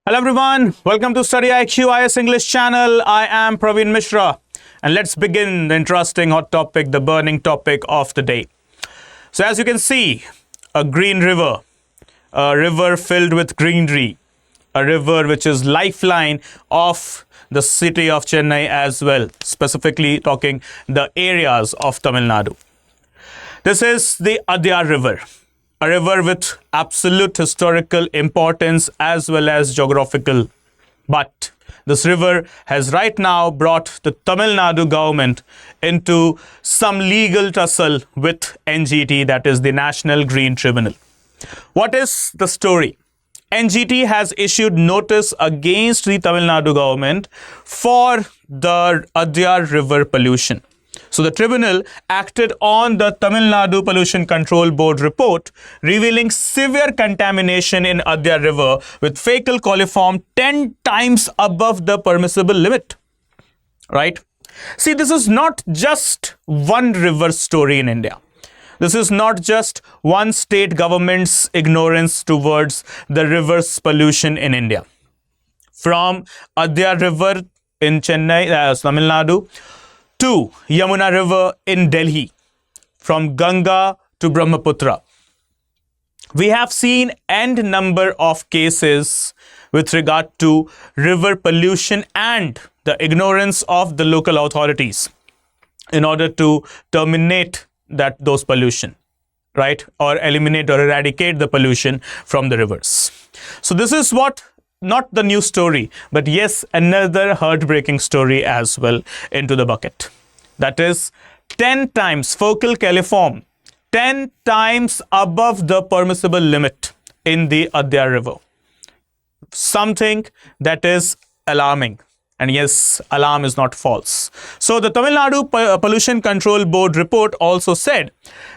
Hello everyone, welcome to studyIQ IS English channel. I am Praveen Mishra and let's begin the interesting hot topic, the burning topic of the day. So as you can see, a green river, a river filled with greenery, a river which is lifeline of the city of Chennai as well, specifically talking the areas of Tamil Nadu. This is the Adyar River, a river with absolute historical importance as well as geographical. But this river has right now brought the Tamil Nadu government into some legal tussle with NGT, that is the National Green Tribunal. What is the story? NGT has issued notice against the Tamil Nadu government for the Adyar River pollution. So the tribunal acted on the Tamil Nadu Pollution Control Board report revealing severe contamination in Adyar River with fecal coliform 10 times above the permissible limit. Right? See, this is not just one river story in India. This is not just one state government's ignorance towards the river's pollution in India. From Adyar River in Chennai, Tamil Nadu, to Yamuna River in Delhi, from Ganga to Brahmaputra. We have seen n number of cases with regard to river pollution and the ignorance of the local authorities in order to terminate those pollution, right? Or eliminate or eradicate the pollution from the rivers. So this is what, not the new story, but yes, another heartbreaking story as well into the bucket. That is 10 times fecal coliform, 10 times above the permissible limit in the Adyar River. Something that is alarming. And yes, alarm is not false. So the Tamil Nadu Pollution Control Board report also said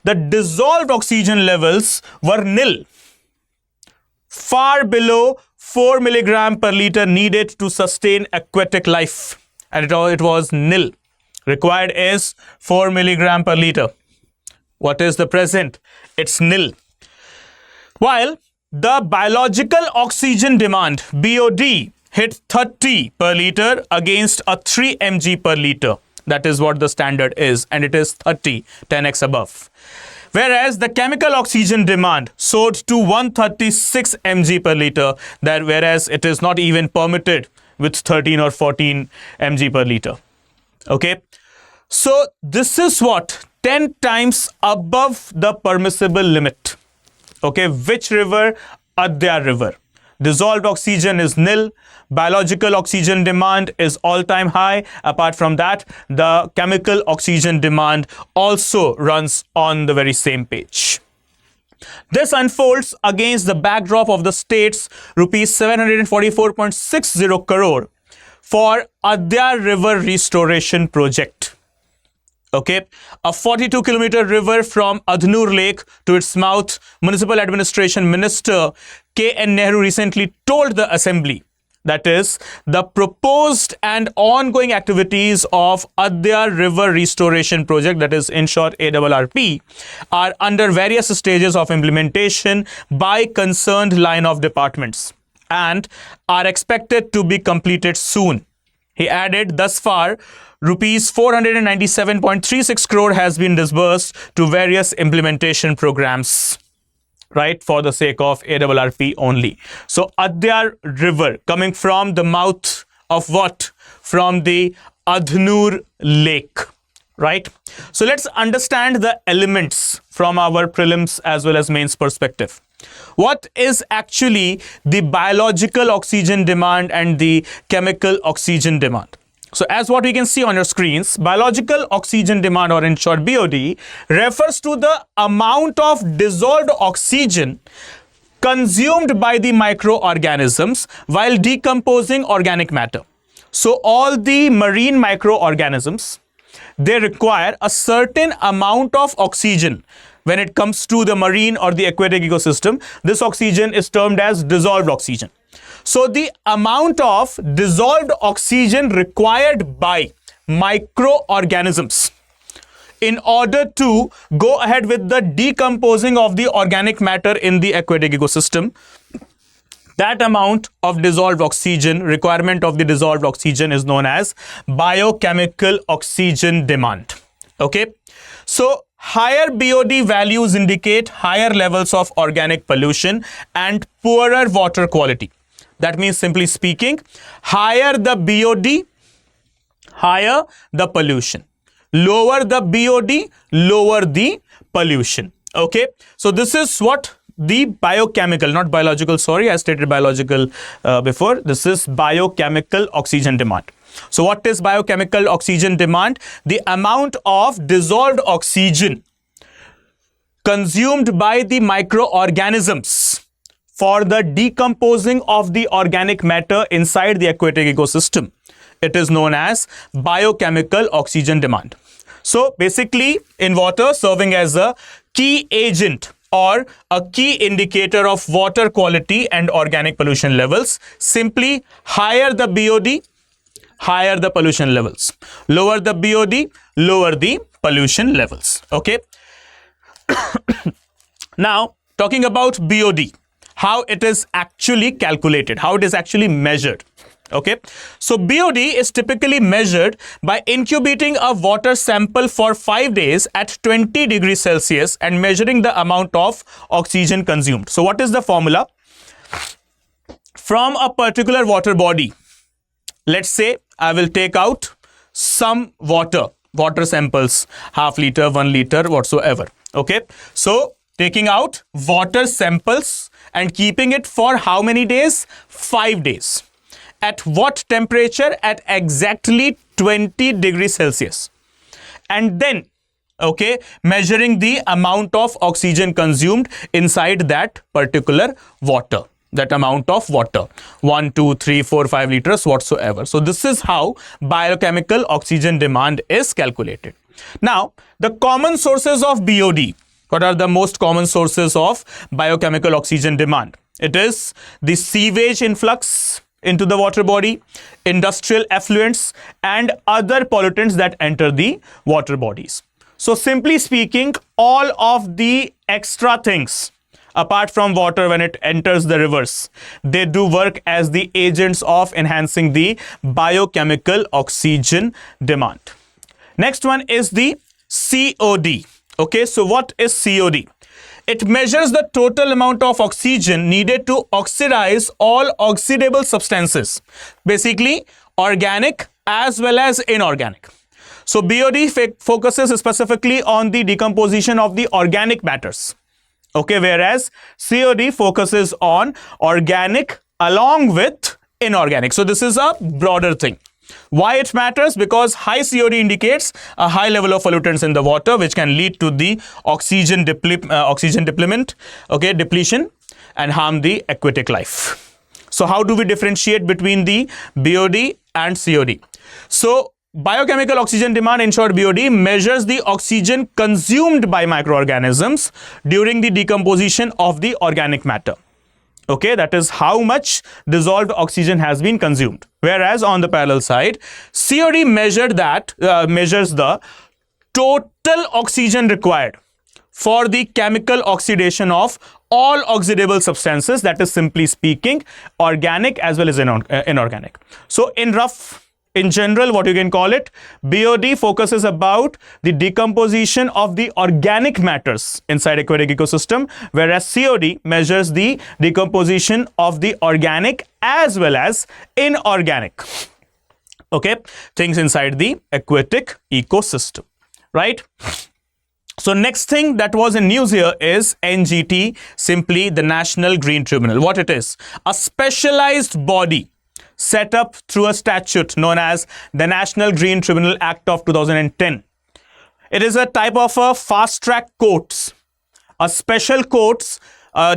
that dissolved oxygen levels were nil, far below 4 milligram per liter needed to sustain aquatic life. And it was nil. Required is 4 milligram per liter. What is the present? It's nil. While the biological oxygen demand, BOD, hit 30 per liter against a 3 mg per liter. That is what the standard is, and it is 30, 10x above. Whereas the chemical oxygen demand soared to 136 mg per liter, whereas it is not even permitted with 13 or 14 mg per liter. Okay, so this is what 10 times above the permissible limit. Okay, which river? Adyar River. Dissolved oxygen is nil. Biological oxygen demand is all-time high. Apart from that, the chemical oxygen demand also runs on the very same page. This unfolds against the backdrop of the state's rupees 744.60 crore for Adyar River Restoration Project. Okay, a 42-kilometer river from Adhnur Lake to its mouth. Municipal Administration Minister K.N. Nehru recently told the Assembly that is, the proposed and ongoing activities of Adyar River Restoration Project, that is in short ARRP, are under various stages of implementation by concerned line of departments and are expected to be completed soon. He added, thus far, rupees 497.36 crore has been disbursed to various implementation programs, right, for the sake of ARRP only. So Adyar River coming from the mouth of what? From the Adhnur Lake, right? So let's understand the elements from our prelims as well as mains perspective. What is actually the biological oxygen demand and the chemical oxygen demand? So as what we can see on your screens, biological oxygen demand, or in short BOD, refers to the amount of dissolved oxygen consumed by the microorganisms while decomposing organic matter. So all the marine microorganisms, they require a certain amount of oxygen. When it comes to the marine or the aquatic ecosystem, this oxygen is termed as dissolved oxygen. So the amount of dissolved oxygen required by microorganisms in order to go ahead with the decomposing of the organic matter in the aquatic ecosystem, That amount of dissolved oxygen, requirement of the dissolved oxygen, is known as biochemical oxygen demand. Okay, so higher BOD values indicate higher levels of organic pollution and poorer water quality. That means, simply speaking, higher the BOD, higher the pollution. Lower the BOD, lower the pollution. Okay, so this is what the biochemical, not biological, sorry, I stated biological before. This is biochemical oxygen demand. So what is biochemical oxygen demand? The amount of dissolved oxygen consumed by the microorganisms for the decomposing of the organic matter inside the aquatic ecosystem. It is known as biochemical oxygen demand. So basically, in water, serving as a key agent or a key indicator of water quality and organic pollution levels. Simply, higher the BOD, higher the pollution levels. Lower the BOD, lower the pollution levels. Okay. Now, talking about BOD, how it is actually calculated, how it is actually measured. Okay, so BOD is typically measured by incubating a water sample for 5 days at 20 degrees Celsius and measuring the amount of oxygen consumed. So what is the formula? From a particular water body, let's say I will take out some water samples, half liter, 1 liter, whatsoever. Okay, so taking out water samples and keeping it for how many days? 5 days. At what temperature? At exactly 20 degrees Celsius. And then, okay, measuring the amount of oxygen consumed inside that particular water. That amount of water, 1, 2, 3, 4, 5 liters, whatsoever. So this is how biochemical oxygen demand is calculated. Now, the common sources of BOD. What are the most common sources of biochemical oxygen demand? It is the sewage influx into the water body, industrial effluents, and other pollutants that enter the water bodies. So simply speaking, all of the extra things apart from water when it enters the rivers, they do work as the agents of enhancing the biochemical oxygen demand. Next one is the COD. Okay, so what is COD? It measures the total amount of oxygen needed to oxidize all oxidable substances, basically organic as well as inorganic. So BOD focuses specifically on the decomposition of the organic matters. Okay, whereas COD focuses on organic along with inorganic. So this is a broader thing. Why it matters? Because high COD indicates a high level of pollutants in the water, which can lead to the oxygen depletion, okay, depletion, and harm the aquatic life. So how do we differentiate between the BOD and COD? So biochemical oxygen demand, in short BOD, measures the oxygen consumed by microorganisms during the decomposition of the organic matter. Okay, that is how much dissolved oxygen has been consumed. Whereas on the parallel side, COD measures the total oxygen required for the chemical oxidation of all oxidable substances, that is simply speaking organic as well as inorganic. So in general, what you can call it, BOD focuses about the decomposition of the organic matters inside aquatic ecosystem, whereas COD measures the decomposition of the organic as well as inorganic, okay, things inside the aquatic ecosystem, right? So next thing that was in news here is NGT, simply the National Green Tribunal. What it is? A specialized body set up through a statute known as the National Green Tribunal Act of 2010. It is a type of a fast-track courts, a special courts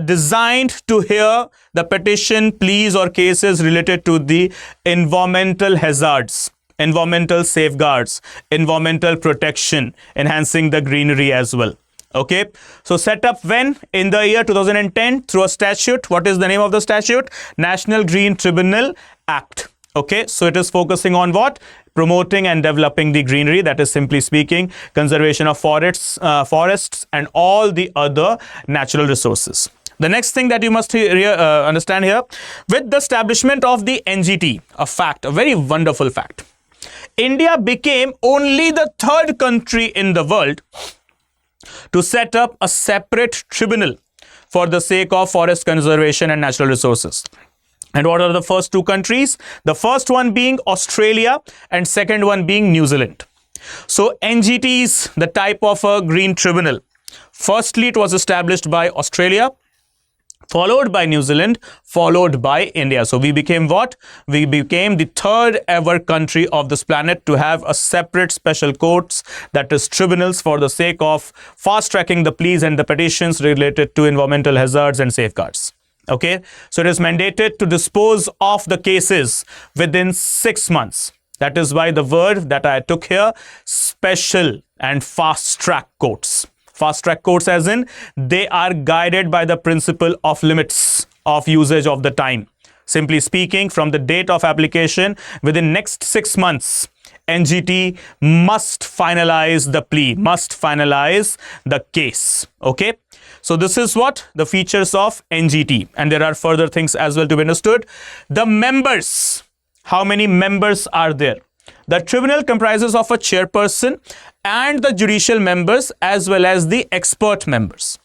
designed to hear the petition, pleas or cases related to the environmental hazards, environmental safeguards, environmental protection, enhancing the greenery as well. Okay, so set up when? In the year 2010 through a statute. What is the name of the statute? National Green Tribunal Act. Okay, so it is focusing on what? Promoting and developing the greenery, that is simply speaking conservation of forests and all the other natural resources. The next thing that you must understand here, with the establishment of the NGT, a very wonderful fact, India became only the third country in the world to set up a separate tribunal for the sake of forest conservation and natural resources. And what are the first two countries? The first one being Australia and second one being New Zealand. So NGT is the type of a green tribunal. Firstly, it was established by Australia, followed by New Zealand, followed by India. So we became what? We became the third ever country of this planet to have a separate special courts, that is tribunals, for the sake of fast tracking the pleas and the petitions related to environmental hazards and safeguards. Okay, so it is mandated to dispose of the cases within 6 months. That is why the word that I took here, special and fast track courts. Fast track courts as in they are guided by the principle of limits of usage of the time. Simply speaking, from the date of application, within next 6 months, NGT must finalize the plea, must finalize the case. Okay. So this is what the features of NGT, and there are further things as well to be understood. The members, how many members are there? The tribunal comprises of a chairperson and the judicial members as well as the expert members.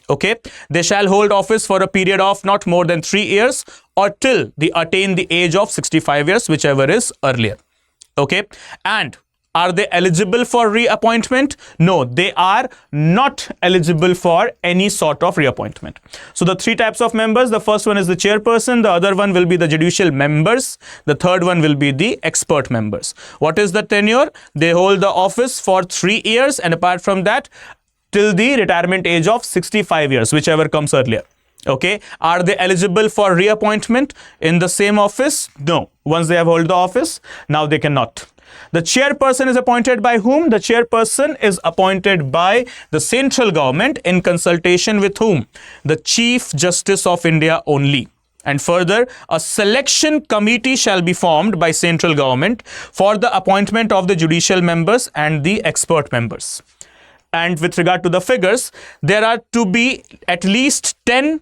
Okay, they shall hold office for a period of not more than 3 years or till they attain the age of 65 years, whichever is earlier. Okay, and are they eligible for reappointment? No, they are not eligible for any sort of reappointment. So the three types of members, the first one is the chairperson, the other one will be the judicial members, the third one will be the expert members. What is the tenure? They hold the office for 3 years, and apart from that, till the retirement age of 65 years, whichever comes earlier. Okay, are they eligible for reappointment in the same office? No. Once they have held the office, now they cannot. The chairperson is appointed by whom? The chairperson is appointed by the central government in consultation with whom? The Chief Justice of India only. And further, a selection committee shall be formed by central government for the appointment of the judicial members and the expert members. And with regard to the figures, there are to be at least 10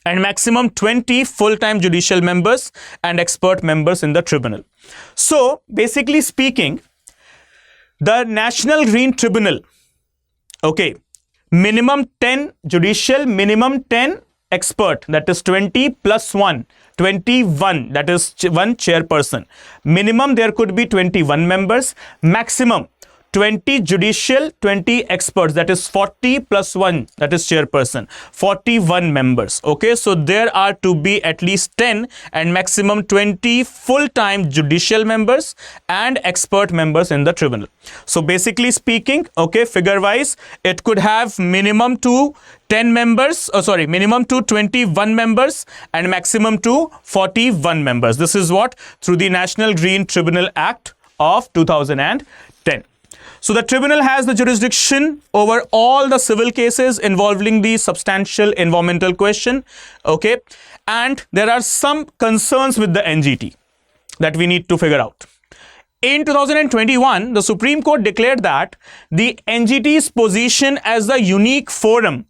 and maximum 20 full-time judicial members and expert members in the tribunal. So, basically speaking, the National Green Tribunal, okay, minimum 10 judicial, minimum 10 expert, that is 20 plus 1, 21, that is one chairperson. Minimum there could be 21 members, maximum 20 judicial, 20 experts, that is 40 plus 1, that is chairperson, 41 members. Okay, so there are to be at least 10 and maximum 20 full-time judicial members and expert members in the tribunal. So basically speaking, okay, figure-wise, it could have minimum to 10 members, minimum to 21 members and maximum to 41 members. This is what through the National Green Tribunal Act of 2010. So the tribunal has the jurisdiction over all the civil cases involving the substantial environmental question. Okay, and there are some concerns with the NGT that we need to figure out. In 2021, the Supreme Court declared that the NGT's position as a unique forum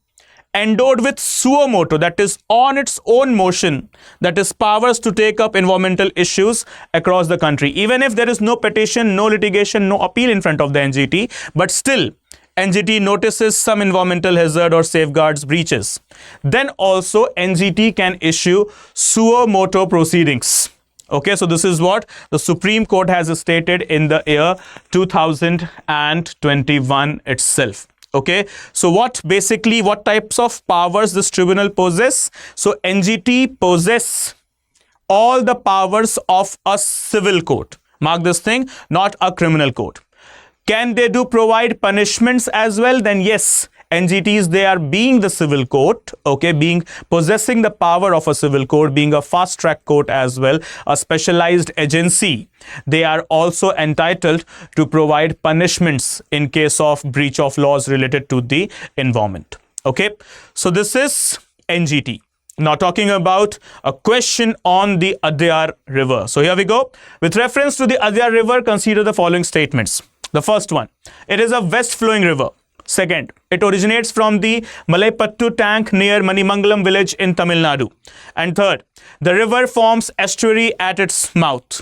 endowed with suo motu, that is on its own motion, that is powers to take up environmental issues across the country. Even if there is no petition, no litigation, no appeal in front of the NGT, but still NGT notices some environmental hazard or safeguards breaches, then also NGT can issue suo motu proceedings. Okay, so this is what the Supreme Court has stated in the year 2021 itself. Okay, so what types of powers this tribunal possess? So NGT possess all the powers of a civil court. Mark this thing, not a criminal court. Can they provide punishments as well? Then yes, NGTs, they are being the civil court, okay, possessing the power of a civil court, being a fast track court as well, a specialized agency. They are also entitled to provide punishments in case of breach of laws related to the environment. Okay, so this is NGT. Now talking about a question on the Adyar River. So here we go. With reference to the Adyar River, consider the following statements. The first one, it is a west flowing river. Second, it originates from the Malaipattu tank near Manimangalam village in Tamil Nadu. And third, the river forms estuary at its mouth.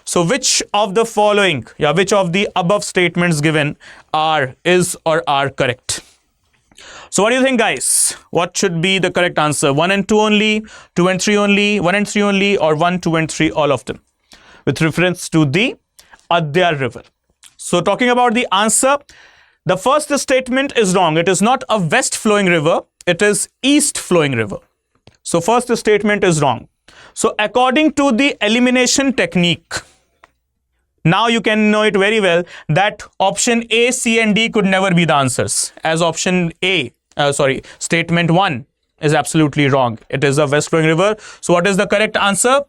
So which of the following, which of the above statements given is or are correct? So what do you think, guys? What should be the correct answer? 1 and 2 only, 2 and 3 only, 1 and 3 only, or 1, 2 and 3, all of them, with reference to the Adyar River. So talking about the answer, the first statement is wrong. It is not a west flowing river. It is east flowing river. So first statement is wrong. So according to the elimination technique, now you can know it very well that option A, C and D could never be the answers, as option statement 1 is absolutely wrong. It is a west flowing river. So what is the correct answer?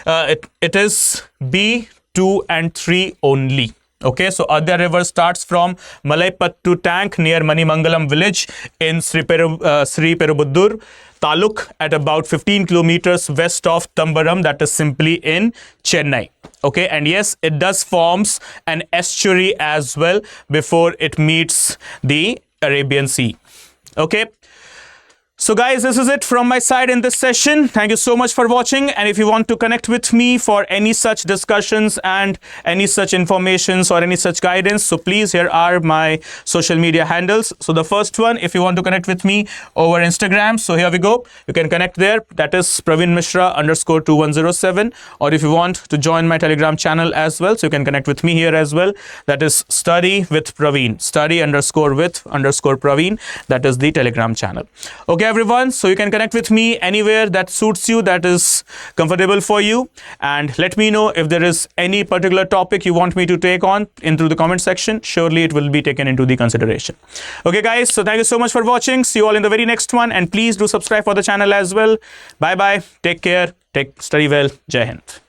It is B, 2 and 3 only. Okay, so Adyar River starts from Malaipattu tank near Manimangalam village in Sri Perubuddur Taluk at about 15 kilometers west of Tambaram, that is simply in Chennai. Okay, and yes, it does forms an estuary as well before it meets the Arabian Sea. Okay. So guys, this is it from my side in this session. Thank you so much for watching. And if you want to connect with me for any such discussions and any such informations or any such guidance, so please, here are my social media handles. So the first one, if you want to connect with me over Instagram, so here we go. You can connect there. That is Praveen Mishra _2107. Or if you want to join my Telegram channel as well, so you can connect with me here as well. That is Study with Praveen. Study _ Praveen. That is the Telegram channel. Okay, everyone, so you can connect with me anywhere that suits you, that is comfortable for you, and let me know if there is any particular topic you want me to take on into the comment section. Surely it will be taken into the consideration. Okay guys, so thank you so much for watching. See you all in the very next one, and please do subscribe for the channel as well. Bye bye, take care, study well. Jai Hind.